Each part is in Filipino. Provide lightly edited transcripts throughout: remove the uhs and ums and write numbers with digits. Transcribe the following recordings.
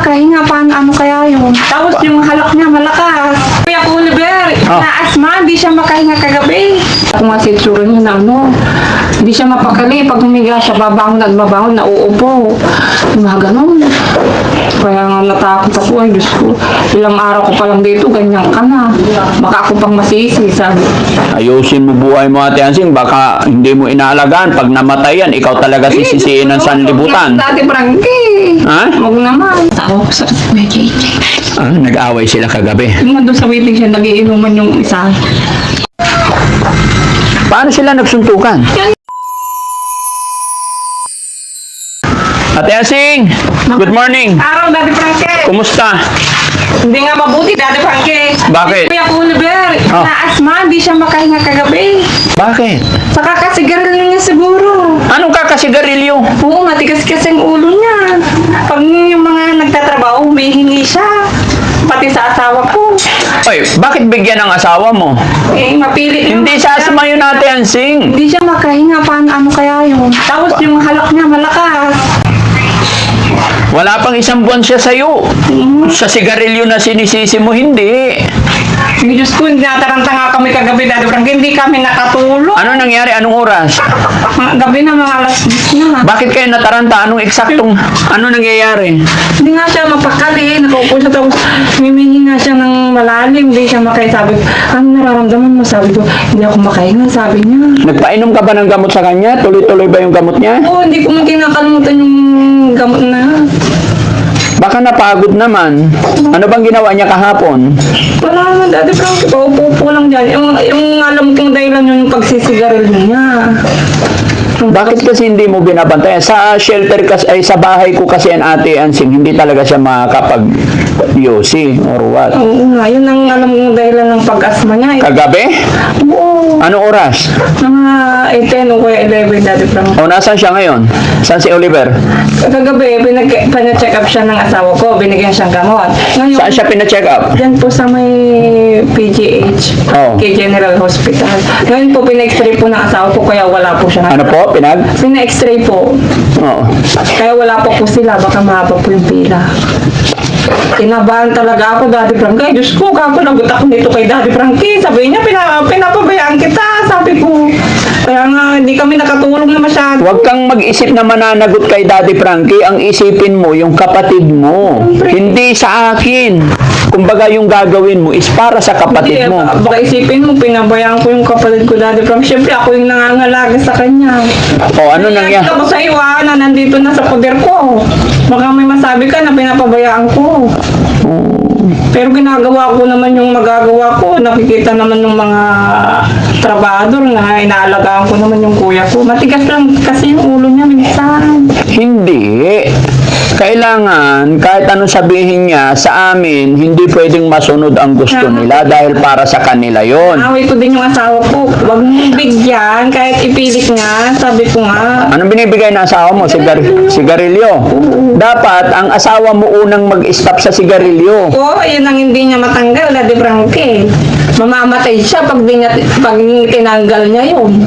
makahinga, ano kaya yun? Tapos yung halak niya malakas. Kuya Oliver, na asma, hindi siya makahinga kagabi. Ako nga si Tsura niya na hindi siya mapakali. Pag humiga siya, babangon at babangon, nauupo. Mga ganun. Kaya nga natakot ako, ay Diyos ko. Ilang araw ko pa lang dito, ganyan ka na. Baka ako pang masisi, sabi. Ayusin mo buhay mo, Ate Hansing. Baka hindi mo inaalagaan. Pag namatay yan, ikaw talaga sisisiin ng sanlibutan. Dati Frankie. Ha? Huwag naman. Ako, sa Kuya JJ. Nag-away sila kagabi. Yung doon sa waiting siya, nagiinuman yung isa. Paano sila nagsuntukan? Ate Hansing, good morning. Araw, Daddy Frankie. Kumusta? Hindi nga mabuti, Daddy Frankie. Bakit? Kuya Oliver, na asma, hindi siya makahinga kagabi. Bakit? Saka kasigarilyo niya siguro. Anong kakasigarilyo? Oo, matigas kasi ang ulo niya. Pag yung mga nagtatrabaho, humihingi siya. Pati sa asawa ko. Oy, bakit bigyan ng asawa mo? Eh, mapili. Hindi sa asma yun, Ate Hansing. Hindi siya makahinga, ano kaya yun? Tapos yung halak niya malakas. Wala pang isang buwan siya sa'yo. Sa sigarilyo na sinisisi mo, hindi. Sige, Diyos ko, nataranta nga kami kagabi, Daddy Frankie. Hindi kami nakatulog. Ano nangyari? Anong oras? Gabi na, mga alas 10 na. Bakit kayo nataranta? Anong eksaktong, ano nangyayari? Hindi nga siya mapakali. Nakaupo siya, tapos humihingi nga siya ng malalim. Hindi siya makasabi. Ano nararamdaman mo? Sabi ko, hindi ako makahinga, sabi niya. Nagpainom ka ba ng gamot sa kanya? Tuloy-tuloy ba yung gamot niya? Oo, hindi ko man kinakalimutan yung gamot na. Baka napagod naman. Ano bang ginawa niya kahapon? Wala naman, Daddy Frankie. Paupo-upo lang dyan. Yung alam kong dahilan yun yung pagsisigarilyo niya. Bakit kasi hindi mo binabantayan? Sa shelter kasi, ay sa bahay ko kasi ang Ate Hansing, hindi talaga siya makakapag-yosi or what. Oo nga, yun ang alam kong dahilan ng pag-asma niya. Kagabi? Oo. Anong oras? Mga 10 o kaya 11, Daddy Frankie. O, nasaan siya ngayon? Saan si Oliver? Kagabi, pina-check up siya ng asawa ko. Binigyan siyang gamot. Ngayon, Saan siya pina-check up? Diyan po sa may PGH, Oh. kay General Hospital. Ngayon po, pina-x-ray po ng asawa ko, kaya wala po siya. Ano po? Pina-x-ray po. Oo. Kaya wala po sila, baka mahaba po yung pila. Kinabahan talaga ako, Daddy Frankie. Diyos ko, kakulagot ako nito kay Daddy Frankie. Sabi niya, pinapabayaan kita. Sabi ko, kaya nga, hindi kami nakatulog na masyado. Huwag kang mag-isip na mananagot kay Daddy Frankie. Ang isipin mo, yung kapatid mo. Hindi sa akin. Kumbaga, yung gagawin mo is para sa kapatid Hindi, mo. baka isipin mo, pinabayaan ko yung kapatid ko, Daddy Frankie. Siyempre, ako yung nangangalaga sa kanya. O, ano nangyari? Ako sa iyo, na nandito na sa poder ko. Baka may masabi ka na pinapabayaan ko. Pero ginagawa ko naman yung magagawa ko. Nakikita naman ng mga trabador na inaalagaan ko naman yung kuya ko. Matigas lang kasi yung ulo niya minsan. Hindi. Kailangan, kahit anong sabihin niya, sa amin, hindi pwedeng masunod ang gusto nila dahil para sa kanila yon. Away ko din yung asawa ko. Huwag mong bigyan kahit ipilit nga. Sabi ko nga. Anong binibigay ng asawa mo? Sigarilyo. Dapat, ang asawa mo unang mag-stop sa sigarilyo. Oo, yun ang hindi niya matanggal, Daddy Frankie. Mamamatay siya pag tinanggal niya yun.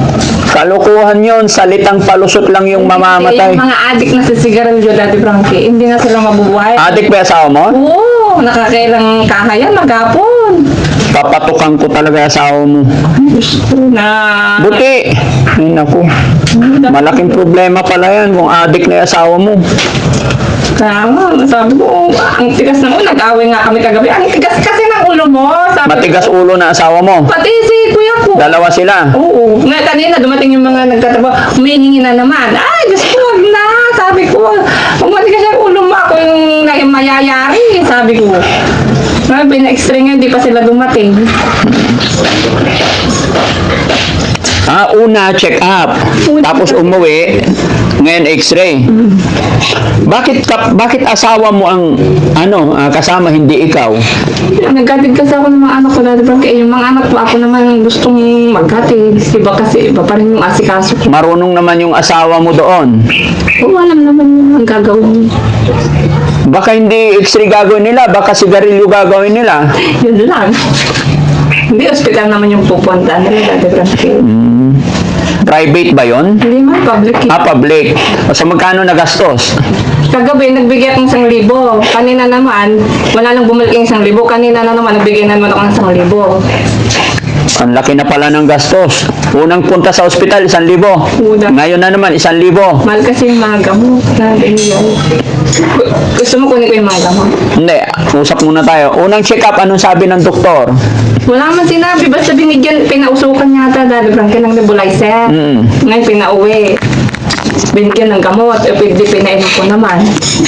Kalokohan yon, salitang palusot lang yung mamamatay. Yung mga adik na sa sigarilyo, Daddy Frankie, hindi na sila mabubuhay. Adik ba yung asawa mo? Oo, nakakailang kahayan, magapon. Papatukan ko talaga yung asawa mo. Na, Buti. Ay, naku. Malaking problema pala yan kung adik na yung asawa mo. kaya nga, sabi ko, ang tigas na ulo, nag-away nga kami kagabi. Ang tigas kasi ng ulo mo. Sabi Matigas ulo na asawa mo. Pati si kuya ko. Dalawa sila. Oo. Ngayon kanina, dumating yung mga nagtatrabaho, humihingi na naman. Ay, Diyos ko, wag na. Sabi ko, matigas yung ulo mo, ako yung mayayari. Sabi ko. Pina-extra nga, hindi pa sila dumating. Una, check up. Tapos umuwi. Ngayon, x-ray. Bakit asawa mo ang kasama, hindi ikaw? Naghatid kasi ako ng mga anak ko, Daddy Frankie. Yung mga anak ko, ako naman gustong maghatid. Diba kasi iba pa rin yung asikaso ko. Marunong naman yung asawa mo doon. Oo, alam naman yun ang gagawin. Baka hindi x-ray gagawin nila, baka sigarilyo gagawin nila. Yun lang. Hindi, hospital naman yung pupunta nila, Daddy Frankie. Private ba yon? Hindi man, public eh. Public. So, magkano nagastos? Kagabi, nagbigay akong 1,000. Kanina naman, wala nang bumalik yung 1,000. Kanina na naman, nagbigay na naman ako ng 1,000. Ang laki na pala ng gastos. Unang punta sa ospital, 1,000. Una. Ngayon na naman, 1,000. Mahal kasi yung mga gamot na binigyan. Gusto mo kunin ko yung mga gamot? Hindi, usap muna tayo. Unang check-up, anong sabi ng doktor? Wala man sinabi, basta binigyan, pinausukan yata dahil Frankie ng nebulizer. Ngayon pinauwi. Binigyan ng gamot, pwede pinainom ko naman.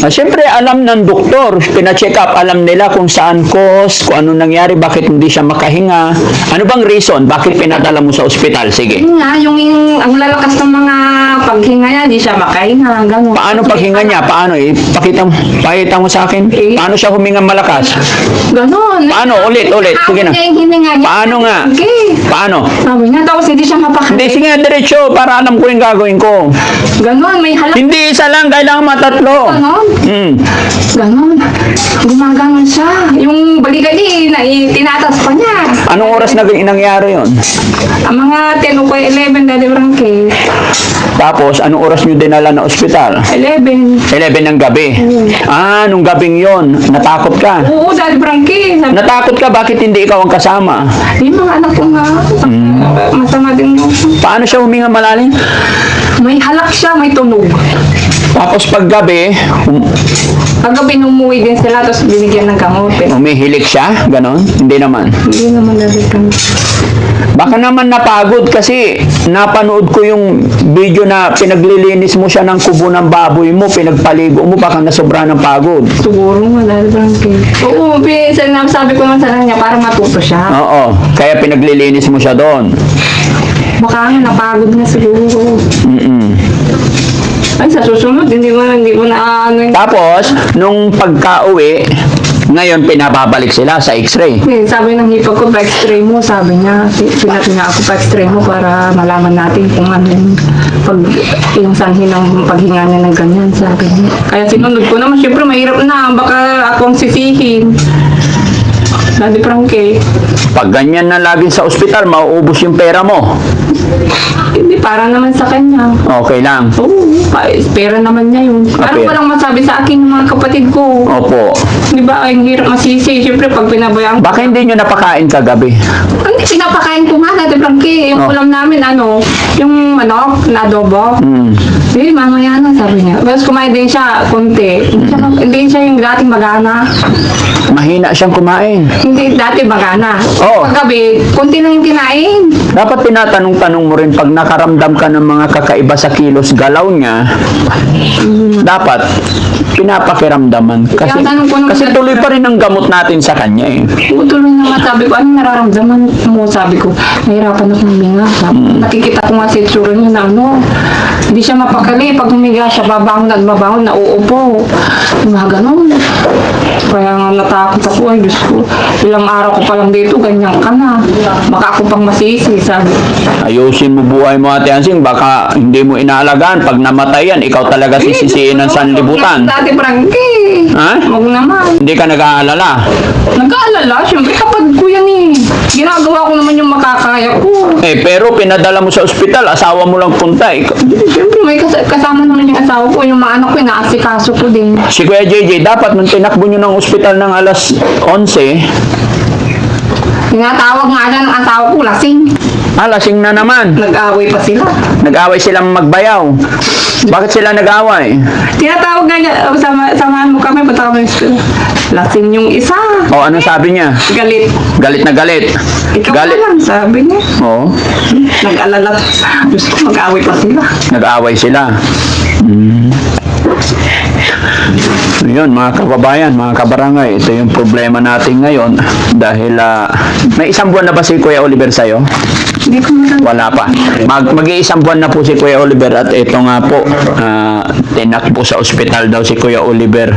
Siyempre, alam ng doktor, pina-check up, alam nila kung saan cause, kung ano nangyari, bakit hindi siya makahinga. Ano bang reason? Bakit pinadala mo sa ospital? Sige. Yun nga, yung ang lalakas ng mga paghinga niya, di siya makahinga, gano'n. Paano paghinga niya? Paano? Pakita mo sa akin. Paano siya huminga malakas? Gano'n. Paano? Ulit. Sige na. Niya yung hininga niya. Paano nga? Okay. Paano? Sabi niya, tapos hindi siya mapakali. Hindi, sige nga, diretso, para alam ko yung gagawin ko. Gano'n, may halak. Hindi isa lang, kailangan matatlo. Gano'n. Ganon. Gumaganon siya. Yung baligali, tinatas pa niya. Anong oras nangyari yon? Ang mga 10 o 11, Daddy Frankie. Tapos, anong oras nyo dinala na ospital? 11. 11 ng gabi. Nung gabing yon, natakot ka. Oo, Daddy Frankie. Natakot ka, bakit hindi ikaw ang kasama? Yung mga anak ko nga. Masama din mo. Paano siya huminga malalim? May halak siya, may tunog. Tapos paggabi, Kagabi umuwi din sila, tapos binigyan ng gamot. umihilik siya, ganon? Hindi naman. Hindi naman Daddy Frankie. Baka naman napagod kasi napanood ko yung video na pinaglilinis mo siya ng kubo ng baboy mo, pinagpaligo mo, baka nasobra ng pagod. Siguro nga, Daddy Frankie. Oo, sabi ko naman sa kanya, para matuto siya. Oo, kaya pinaglilinis mo siya doon. Baka nga, napagod na siguro. Ay, sa susunod, hindi mo na ano yung... Tapos, nung pagka-uwi, ngayon pinababalik sila sa x-ray. Sabi ng hipag ko, pa-x-ray mo, sabi niya. Pinatin nga ako pa-x-ray mo para malaman natin kung ano yung sanhi ng paghinga niya ng ganyan, sabi niya. Kaya sinunod ko naman, syempre mahirap na, baka akong sisihin. Daddy Frankie. Pag ganyan na laging sa ospital, mauubos yung pera mo. Hindi, para naman sa kanya. Okay lang. Oo, pera naman niya yun. Parang pera. walang masabi sa akin yung mga kapatid ko. Opo. Di ba, ang hirap masisi. Siyempre, pag pinabayaan ko. Baka hindi nyo napakain kagabi. Hindi, pinapakain ko nga, Daddy Frankie. Yung ulam namin, yung manok na adobo. Hindi, mamaya na, sabi niya. Tapos kumain din siya, konti. Hindi siya yung dating magana. Mahina siyang kumain. Hindi, dati magana. Oo. Paggabi, konti lang yung kinain. Dapat tinatanong-tanong mo rin pag nakaramdam ka ng mga kakaiba sa kilos galaw niya, dapat pinapakiramdaman. Kasi, Tinatanong ko naman kasi tuloy pa rin ang gamot natin sa kanya eh. Tuloy na nga, sabi ko, anong nararamdaman mo? Sabi ko, nahirapan ako huminga. Nakikita ko nga sa itsura niya na hindi siya mapakali. Pag humiga siya, babangon at babangon, nauupo. Mga ganon. Kaya nga natakot ako, ay Diyos ko. Ilang araw ko pa lang dito, ganyan ka na. Baka ako pang masisi, sabi. Ayusin mo buhay mo, Ate Hansing, baka hindi mo inaalagaan. Pag namatay yan, ikaw talaga sisisiin ng sanlibutan. Dati Frankie. Ha? Huwag naman. Hindi ka nag-aalala. Nag-aalala, siyempre kapag ko yan eh. Ginagawa ko naman yung makakaya ko. Pero pinadala mo sa ospital, asawa mo lang punta. Siyempre may kasama naman yung asawa ko, yung mga anak ko, inaasikaso ko din. Si Kuya JJ, dapat nung tinakbo nyo ng ospital ng alas 11, Tinatawag nga siya ng asawa ko, lasing. lasing na naman. Nag-away pa sila. Nag-away silang magbayaw. Bakit sila nag-away? Tinatawag nga niya, samahan mo kami, ba't kami lasing yung isa. O, anong sabi niya? Galit. Galit na galit. Ikaw Galit. na lang, sabi niya. Oo, Nag-alala. Diyos ko, mag-away pa sila. nag-away sila. Yun, mga kababayan, mga kabarangay, ito yung problema natin ngayon dahil may isang buwan na ba si Kuya Oliver sa'yo? Hindi ko malang. Wala pa. Mag-iisang buwan na po si Kuya Oliver at ito nga po, tinakbo sa ospital daw si Kuya Oliver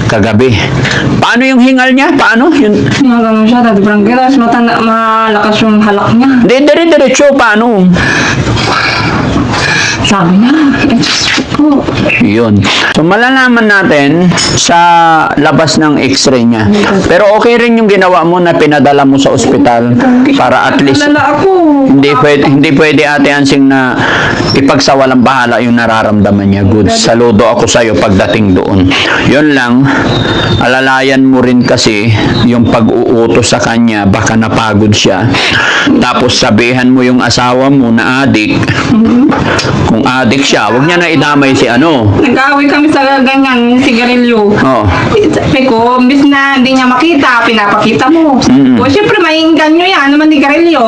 kagabi. Paano yung hingal niya? Paano? Yun. Gano'n siya, Daddy Frankie. Tapos malakas yung halak niya. Dire-diretso, paano? Sabi niya, po. Yun. So, malalaman natin sa labas ng x-ray niya. Pero okay rin yung ginawa mo na pinadala mo sa ospital para at least Nalala ako. hindi pwede Ate Ansing na ipagsawalang bahala yung nararamdaman niya. Good. Saludo ako sa iyo pagdating doon. Yun lang, alalayan mo rin kasi yung pag-uutos sa kanya, baka napagod siya. Tapos sabihan mo yung asawa mo na adik. Kung adik siya, wag niya na idamay si ano. Nag-aaway kami sa ganyan, yung sigarilyo. Oh. Sabi ko, imbis na hindi niya makita, pinapakita mo. Mm-mm. O, syempre, maiinggan nyo yan, manigarilyo.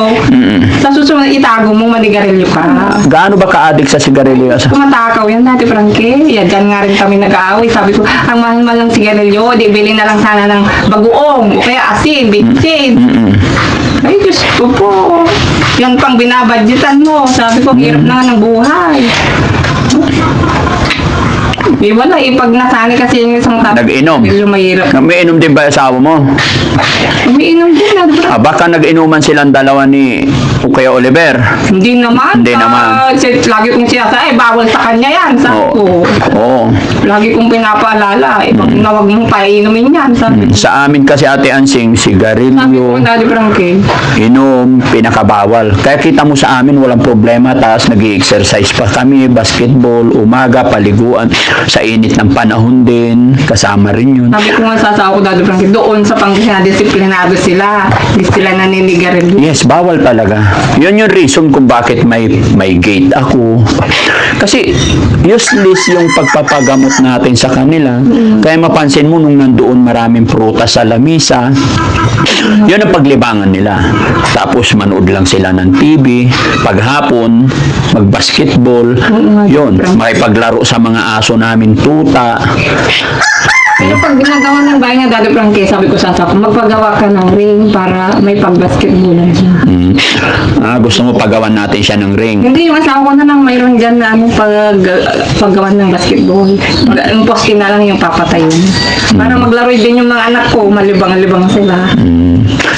Sa susunod, itago mo, manigarilyo ka. Gaano ba ka-adik sa sigarilyo? Kumatakaw yan dati, Frankie. Yan, dyan nga rin kami nag-aaway. Sabi ko, ang mahal-mahal ng sigarilyo, di bili na lang sana ng bagoong, o kaya asin, bitsin. Ay, Diyos ko po. Yan pang binabadgetan mo. Sabi ko, hirap na ng buhay. Di ba na, pag nasani kasi yung isang tao. Nag-inom. Medyo mahirap. Umiinom din ba yung asawa mo? Umiinom din na, diba? Baka nag-inuman silang dalawa ni Kuya Oliver. Hindi naman. Hindi naman. Lagi kong sinasabi, bawal sa kanya yan. Sabi ko. Oo. Lagi kong pinapaalala. Pag nawag mong painumin yan. Sabi ko. Sa amin kasi Ate Ansing, Sabi ko, sigarilyo, Daddy Frankie. inom, pinakabawal. Kaya kita mo sa amin, walang problema. Tapos nag-i-exercise pa kami, basketball, umaga, paliguan. Sa init ng panahon din, kasama rin yun. Sabi ko nga sa asawa ko, Daddy Frankie, doon sa Pangasinan, disiplinado sila. Hindi sila naninigarilyo. Yes, bawal talaga. Yun yung reason kung bakit may gate ako. Kasi useless yung pagpapagamot natin sa kanila. Kaya mapansin mo nung nandoon maraming prutas sa lamisa, yun ang paglibangan nila. Tapos manood lang sila ng TV, paghapon, mag-basketball, yun, makipaglaro sa mga aso namin tuta. Pero pag ginagawa ng bahay nga, Daddy Frankie, sabi ko sa asawa ko, magpagawa ka ng ring para may pag-basketballan siya. Gusto mo pagawan natin siya ng ring. Hindi, yung asawa ko na lang mayroon dyan na paggawa ng basketball. Yung poste na lang yung papatayin. Para maglaro din yung mga anak ko, malibang-libang sila.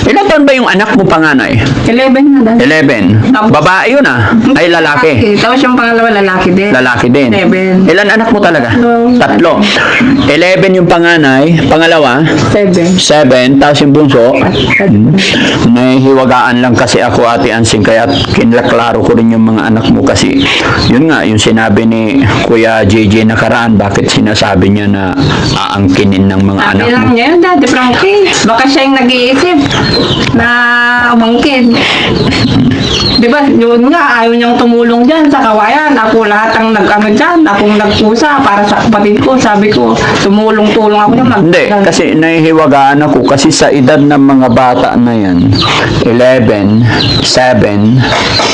Ilan taon ba yung anak mo panganay? 11 na, Daddy. 11. Babae yun Ay lalaki. Tapos yung pangalawa, lalaki din. Lalaki din. 7. Ilan anak mo talaga? Tatlo. 11 yung panganay, pangalawa 7. 7, tapos yung bunso nahihiwagaan lang kasi ako Ate Ansing, kaya kinlaklaro ko rin yung mga anak mo kasi yun nga, yung sinabi ni Kuya JJ nakaraan, bakit sinasabi niya na aangkinin ng mga anak Sabi lang mo? niya yun, Daddy Frankie. Baka siya yung nag-iisip na umangkin. Di ba, yun nga, ayaw niyang tumulong dyan sa kawayan. Ako lahat ang nag-ano dyan, akong nagpusa para sa kapatid ko. Sabi ko, tumulong-tulong ako niya. Hindi, kasi nahihiwagaan ako kasi sa edad ng mga bata na yan, 11, 7,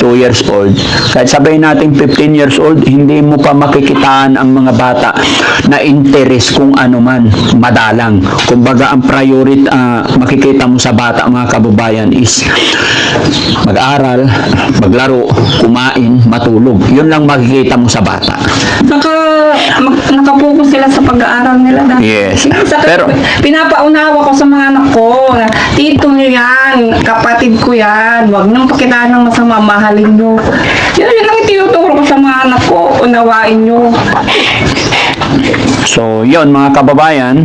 2 years old, kahit sabihin natin 15 years old, hindi mo pa makikitaan ang mga bata na interest kung ano man, madalang. Kumbaga, ang priority, makikita mo sa bata, mga kababayan, is mag-aral, maglaro, kumain, matulog. Yun lang makikita mo sa bata. Nakapokus sila sa pag-aaral nila. Yes. Pero, Pero, pinapaunawa ko sa mga anak ko, na, tito nyo yan, kapatid ko yan, huwag niyong pakitaan ng masama, mahalin nyo. Yun lang tinuturo ko sa mga anak ko, unawain nyo. so, yun mga kababayan,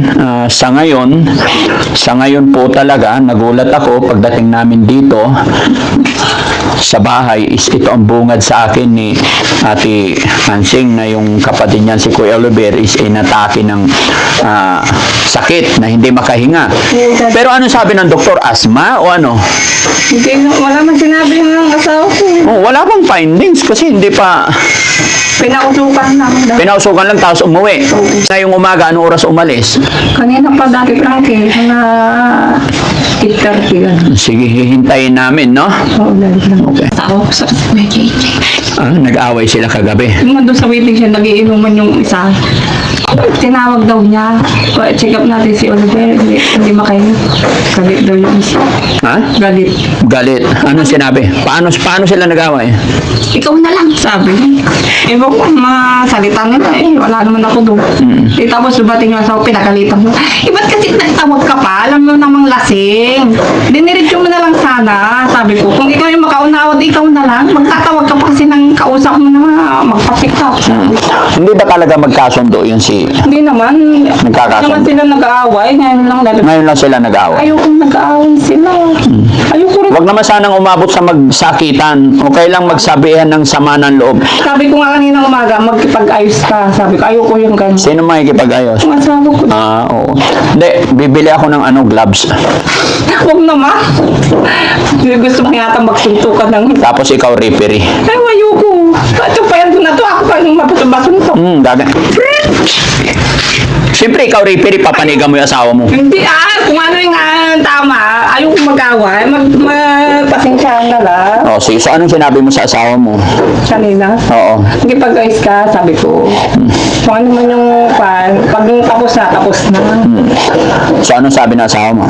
sa ngayon po talaga, nagulat ako pagdating namin dito sa bahay, is ito ang bungad sa akin ni Ate Ansing na yung kapatid niyan si Kuya Oliver is inatake ng sakit na hindi makahinga. Pero ano sabi ng doktor? Asthma o ano? Hindi, wala man sinabi ng asawa ko. Oh, wala bang findings kasi hindi pa Pinausukan namin dahil. pinausukan lang tapos umuwi. Ngayong umaga, anong oras umalis? Kanina pa dati Frankie, na 8:30 yan. Sige, hihintayin namin, no? Oo, dahil lang. Okay. Tao sa may JJ. Nag-away sila kagabi. Yung doon sa waiting siya, nagiinuman yung isa. Tinawag daw niya. Check up natin si Oliver. Hindi makahinga. Galit daw yung isa. Ha? Galit. Galit. Anong sinabi? Paano sila nag-away? Ikaw na lang, sabi niya. Eh, bako, mga salita nila eh. Wala naman ako doon. Eh, tapos dumating yung asawa, pinakalitan mo. Eh, ba't kasi nagtawag ka pa? Alam mo namang lasing. Diniretso mo na lang sana. Sabi ko, kung ikaw yung makaunawad, ikaw na lang. Magtatawag ka pa kasi ng kausap mo na magpa-pick up. Hindi ba talaga magkasundo yun si... Hindi naman. Nagkakasundo. Naman sila nag-aaway. Ngayon lang sila nag-away. Ayokong nag-aaway sila. Ayoko rin. Huwag naman sanang umabot sa magsakitan. Okay lang magsabihan ng sama ng loob. Sabi ko nga kanina umaga, magkipag-ayos ka. Sabi ko, ayoko yung ganyan. Sino makikipag-ayos? Ang asawa ko. Oo. Hindi, bibili ako ng gloves. Huwag naman. Gusto mo yata magsuntukan ng... Tapos ikaw referee. Ay, ayoko. Ito pa yan na to. Ako pa yung mabasuntok. Gagan. Siyempre, ikaw referee, papanigan mo yung asawa mo. Hindi kung ano yung tama, ayoko mag-away, magpasensyahan na lang. O, sige. So, anong sinabi mo sa asawa mo? Kanina. Oo. Hindi pag-ayos ka, sabi ko. Kung ano man yung pan, pag yung tapos na, tapos na. So, anong sabi ng asawa mo?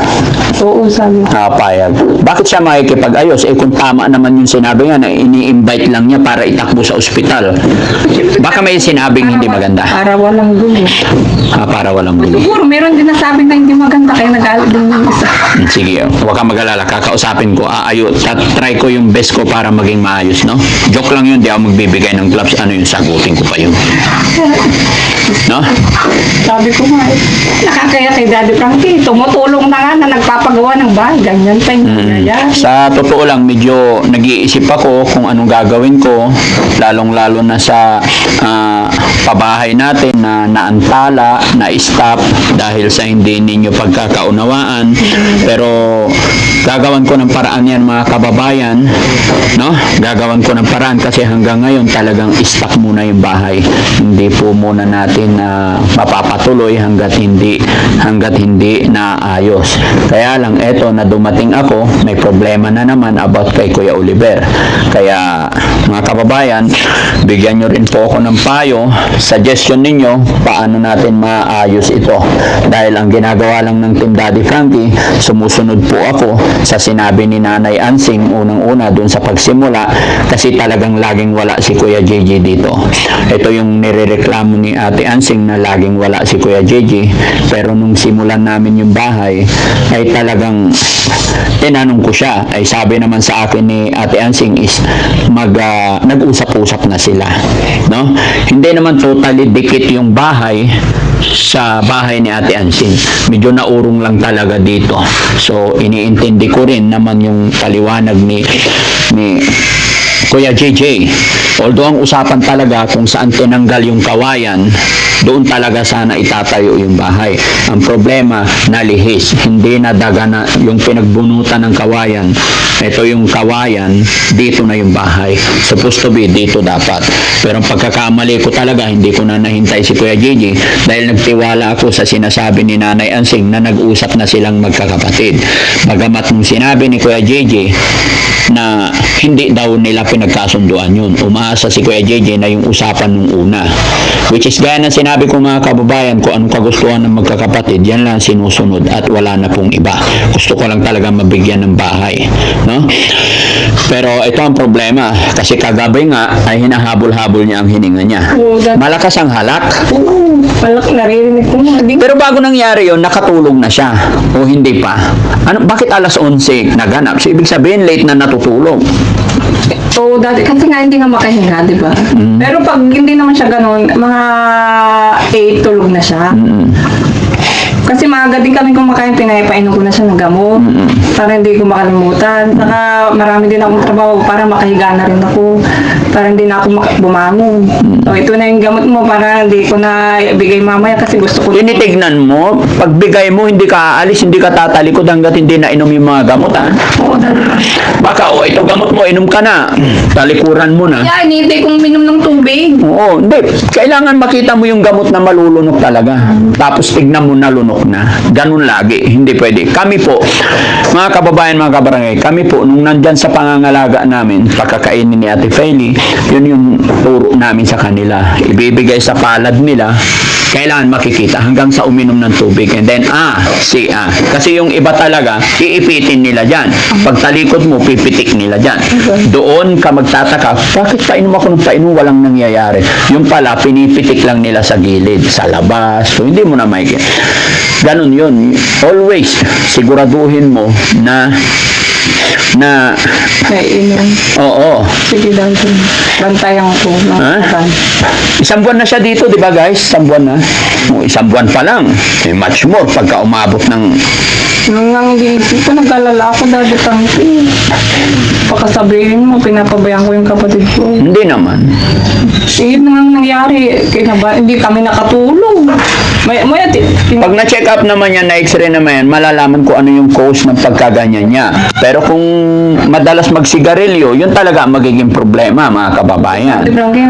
Oo, sabi. Payag. Bakit siya makikipag-ayos? Kung tama naman yung sinabi niya na ini-invite lang niya para itakbo sa ospital. Baka may sinabing hindi maganda. Para walang gulo. Para walang gulo. Siguro, meron din nasabi na hindi maganda, kaya nag-alala din yung isa. Sige, huwag kang mag-alala. Kakausapin ko. Try ko yung best ko para maging maayos, no? Joke lang yun. Di ako magbibigay ng gloves. Ano yung sagutin ko pa yun? No? Sabi ko nga, nakakaya kay Daddy Frankie, tumutulong na nga na nagpapagawa ng bahay. Ganyan pa yung nangyayari. Sa totoo lang, medyo nag-iisip ako kung anong gagawin ko, lalong-lalo na sa pabahay natin na naantala, na-stop dahil sa hindi ninyo pagkakaunawaan. Pero gagawan ko ng paraan yan, mga kababayan, no? Gagawan ko ng paraan kasi hanggang ngayon talagang stuck muna yung bahay. Hindi po muna natin mapapatuloy hanggat hindi naayos. Kaya lang eto na dumating ako, may problema na naman about kay Kuya Oliver. Kaya mga kababayan, bigyan nyo rin po ako ng payo, suggestion ninyo paano natin maayos ito. Dahil ang ginagawa lang ng Team Daddy Frankie, sumusunod po ako sa sinabi ni Nanay Ansing unang-una dun sa pagsimula kasi talagang laging wala si Kuya JJ dito. Ito yung nirereklamo ni Ate Ansing na laging wala si Kuya JJ, pero nung simulan namin yung bahay ay talagang tinanong ko siya, ay sabi naman sa akin ni Ate Ansing is nag-usap-usap na sila, no? Hindi naman totally dikit yung bahay sa bahay ni Ate Ansing. Medyo naurong lang talaga dito. So, iniintindi ko rin naman yung paliwanag ni Kuya JJ. Although ang usapan talaga kung saan tinanggal yung kawayan, doon talaga sana itatayo yung bahay. Ang problema, nalihis. Hindi nadaga na yung pinagbunutan ng kawayan. Ito yung kawayan, dito na yung bahay. Supposed to be, dito dapat. Pero ang pagkakamali ko talaga, hindi ko na nahintay si Kuya JJ dahil nagtiwala ako sa sinasabi ni Nanay Ansing na nag-usap na silang magkakapatid. Bagamat nung sinabi ni Kuya JJ na hindi daw nila pinagkasunduan yun. Umaasa si Kuya JJ na yung usapan nung una. Which is gaya ng sinabi ko mga kababayan, kung anong kagustuhan ng magkakapatid, yan lang sinusunod at wala na pong iba. Gusto ko lang talaga mabigyan ng bahay. No? Pero ito ang problema kasi kagabi nga ay hinahabol-habol niya ang hininga niya. Malakas ang halak. Oo, malak naririnig ko nga. Pero bago nangyari yon, nakatulog na siya. O hindi pa. Bakit alas 11 naganap? So, ibig sabihin, late na natutulog. Oo, dati kasi nga hindi nga makahinga, di ba? Pero pag hindi naman siya ganun, mga 8 tulog na siya. Kasi maaga din kami kumakain, pinapainom ko na siya ng gamot para hindi ko makalimutan. Saka marami din akong trabaho para makahiga na rin ako. Para hindi na ako bumangon. So ito na yung gamot mo para hindi ko na ibigay mamaya kasi gusto ko. Tinitignan mo, pagbigay mo, hindi ka aalis, hindi ka tatalikod hanggat hindi na inom yung mga gamot, ha? Oo, Baka, ito gamot mo, inom ka na. Talikuran mo na. yeah, hinihintay kong minom ng tubig. Oo, hindi. Kailangan makita mo yung gamot na malulunok talaga. Tapos tignan mo na lunok na. Ganun lagi. Hindi pwede. Kami po, mga kababayan, mga kabarangay, kami po, nung nandyan sa pangangalaga namin, pagkakainin ni Ate Feli, yun yung turo namin sa kanila. Ibibigay sa palad nila, kailangan makikita hanggang sa uminom ng tubig. And then, kasi yung iba talaga, iipitin nila dyan. Pag talikod mo, pipitik nila dyan. Doon ka magtataka, bakit painom ako ng painom, walang nangyayari. Yung pala, pinipitik lang nila sa gilid, sa labas. So, hindi mo na makikita. Ganun yun. Always, siguraduhin mo na na, Naiinom. oo, Sige, Daddy. Bantayan ko. Ha? isang buwan na siya dito, di ba guys? Isang buwan na. Isang buwan pa lang. Much more pagka umabot ng Nung nangigisip ko, nag-alala ako, Daddy Frankie. Baka sabihin mo, pinapabayaan ko yung kapatid ko. hindi naman. Yun nang nangyari. Hindi kami nakatulong. Pag na-check up naman yan, na-x-ray naman yan, malalaman ko ano yung cause ng pagkaganyan niya. Pero kung madalas magsigarilyo, yun talaga ang magiging problema, mga kababayan.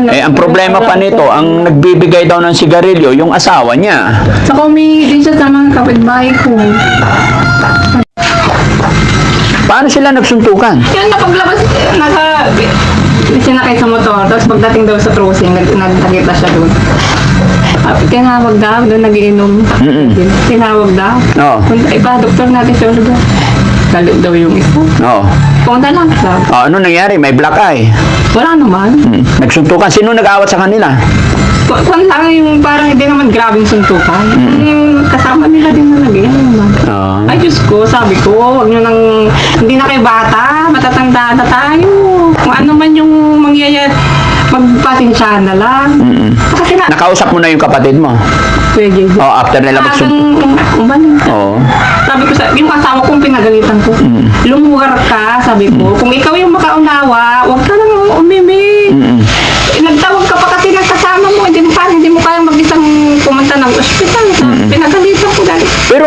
Ang problema pa nito, ang nagbibigay daw ng sigarilyo, yung asawa niya. Saka umihi din siya sa mga kapitbahay ko. Paano sila nagsuntukan? Yan, napaglabas, sinakay sa motor, tapos pagdating daw sa crossing, nagkita siya doon. Tinawag daw, doon nagiinom. Tinawag daw. Oo. Iba, doktor natin siya ulit. Galit daw yung isa. Oo. Punta lang siya. Ano nangyari? May black eye. Wala naman. Nagsuntukan. Sino nag-awat sa kanila? Kung lang yung parang hindi naman grabing suntukan. Yung kasama nila din na nagiinom. Oo. Ay, Diyos ko, sabi ko, huwag nyo nang, hindi na kayo bata, matatanda na tayo. Kung ano man yung mangyayari, magpasensyahan na lang. Kasi na, Nakausap mo na yung kapatid mo? pwede. After nila magsuntukan. Umanin. Oo. Sabi ko, yung asawa kong pinagalitan ko, lumugar ka, sabi ko, kung ikaw yung makaunawa, huwag ka nang umimik. Nagtawag ka pa kasi ng kasama mo, hindi mo kayang mag-isang pumunta ng ospital. Pinagalitan ko dahil. Pero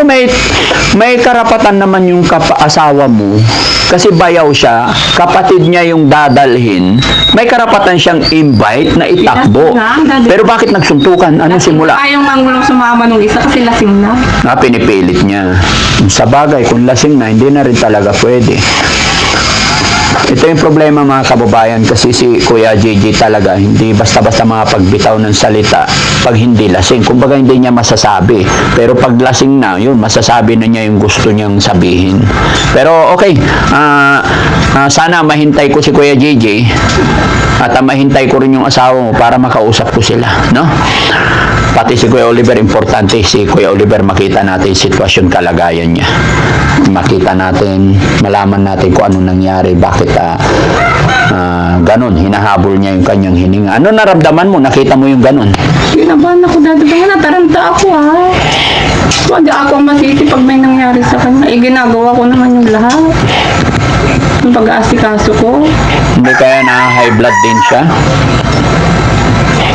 may karapatan naman yung asawa mo kasi bayaw siya, kapatid niya yung dadalhin, may karapatan siyang invite na itakbo. Pero bakit nagsuntukan? Ano simula? Ayaw mangulong sumama nung isa kasi lasing na. Pinipilit niya. Sa bagay, kung lasing na, hindi na rin talaga pwede. Ito yung problema mga kababayan kasi si Kuya JJ talaga hindi basta-basta mapagbitaw ng salita pag hindi lasing. Kumbaga hindi niya masasabi. Pero pag lasing na, yun, masasabi na niya yung gusto niyang sabihin. Pero okay, sana mahintay ko si Kuya JJ at mahintay ko rin yung asawa mo para makausap ko sila, no? Pati si Kuya Oliver, importante si Kuya Oliver makita natin yung sitwasyon, kalagayan niya. Makita natin, malaman natin kung ano nangyari, bakit ganun, hinahabol niya yung kanyang hininga. Ano naramdaman mo? Nakita mo yung ganun? Kinabahan ako dati, nataranta ako ha. Hindi ako ang masisi pag may nangyari sa kanya. Ginagawa ko naman yung lahat. Yung pag-aasikaso ko. Hindi kaya na high blood din siya?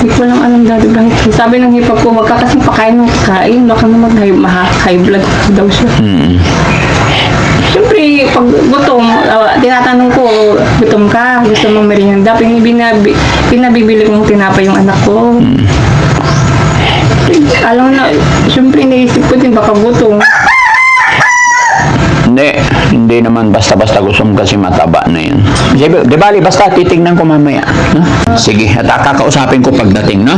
Hindi ko lang alam dati bang sabi ng hipag ko, wag ka kasing pakain ng kain, baka naman high blood daw siya. Siyempre, pag gutom, tinatanong ko, gutom ka, gusto mong merienda, pinabibili kong tinapay yung anak ko. Alam na, siyempre naisip ko din, baka gutom. Hindi naman basta-basta gusto kasi mataba na yun. Di bali, basta titignan ko mamaya. No? Sige, at kakausapin ko pagdating, no?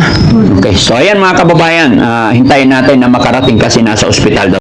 Okay, so ayan mga kababayan, hintayin natin na makarating kasi nasa ospital daw.